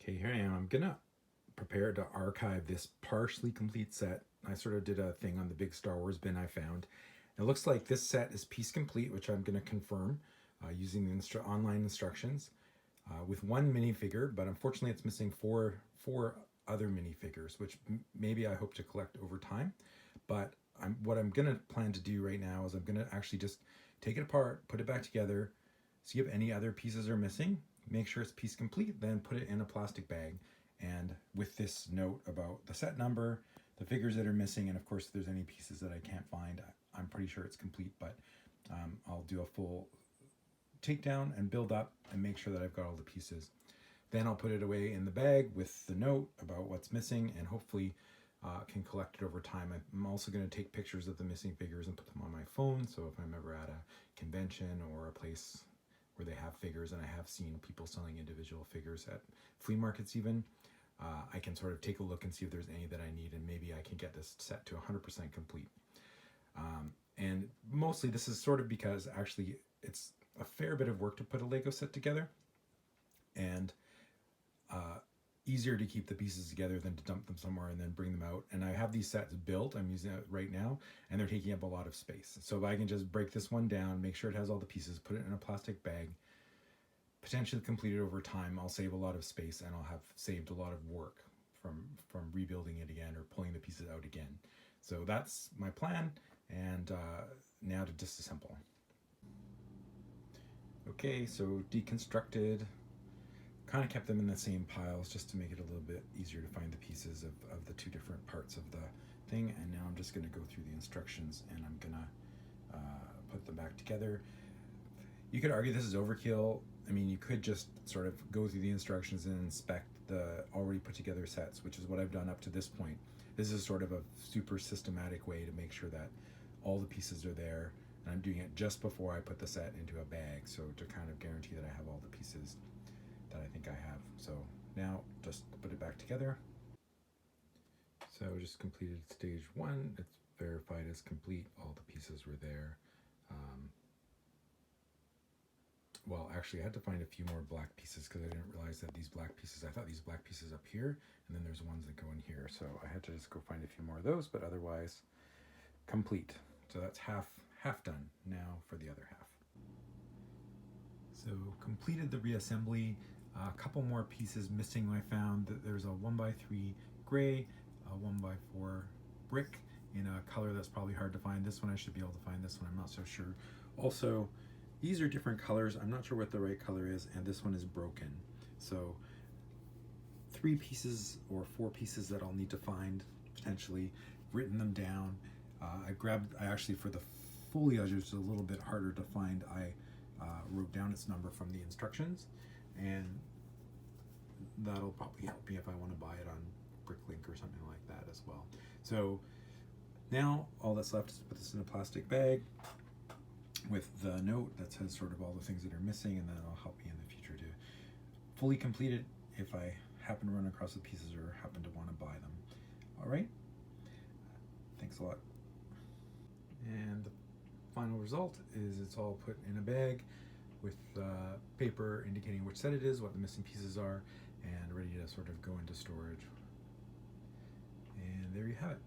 Okay, here I am. I'm gonna prepare to archive this partially complete set. I sort of did a thing on the big Star Wars bin I found. It looks like this set is piece complete, which I'm gonna confirm using the online instructions with one minifigure, but unfortunately it's missing four other minifigures, which maybe I hope to collect over time. But what I'm gonna plan to do right now is I'm gonna actually just take it apart, put it back together, see if any other pieces are missing, make sure it's piece complete, then put it in a plastic bag. And with this note about the set number, the figures that are missing, and of course if there's any pieces that I can't find, I'm pretty sure it's complete, but I'll do a full takedown and build up and make sure that I've got all the pieces. Then I'll put it away in the bag with the note about what's missing, and hopefully can collect it over time. I'm also going to take pictures of the missing figures and put them on my phone, so if I'm ever at a convention or a place where they have figures, and I have seen people selling individual figures at flea markets even, I can sort of take a look and see if there's any that I need, and maybe I can get this set to 100% complete. And mostly this is sort of because actually it's a fair bit of work to put a Lego set together, and easier to keep the pieces together than to dump them somewhere and then bring them out. And I have these sets built, I'm using it right now, and they're taking up a lot of space. So if I can just break this one down, make sure it has all the pieces, put it in a plastic bag, potentially complete it over time, I'll save a lot of space, and I'll have saved a lot of work from rebuilding it again or pulling the pieces out again. So that's my plan, and now to disassemble. Okay, so deconstructed, kind of kept them in the same piles just to make it a little bit easier to find the pieces of the two different parts of the thing. And now I'm just going to go through the instructions, and I'm going to put them back together. You could argue this is overkill. I mean, you could just sort of go through the instructions and inspect the already put together sets, which is what I've done up to this point. This is sort of a super systematic way to make sure that all the pieces are there, and I'm doing it just before I put the set into a bag, so to kind of guarantee that I have all the pieces that I think I have. So now just put it back together. So just completed stage one. It's verified as complete. All the pieces were there. Well, actually, I had to find a few more black pieces because I didn't realize that these black pieces, I thought these black pieces up here, and then there's ones that go in here. So I had to just go find a few more of those, but otherwise complete. So that's half done. Now for the other half. So completed the reassembly. A couple more pieces missing. I found that there's a 1x3 gray, a 1x4 brick in a color that's probably hard to find. This one I should be able to find. This one I'm not so sure. Also, these are different colors. I'm not sure what the right color is, and this one is broken. So 3 pieces or 4 pieces that I'll need to find, potentially. Written them down. I actually, for the foliage, it's a little bit harder to find. I wrote down its number from the instructions, and that'll probably help me if I want to buy it on Bricklink or something like that as well. So now all that's left is to put this in a plastic bag with the note that says sort of all the things that are missing, and that'll help me in the future to fully complete it if I happen to run across the pieces or happen to want to buy them. All right, thanks a lot. And the final result is it's all put in a bag with paper indicating which set it is, what the missing pieces are, and ready to sort of go into storage. And there you have it.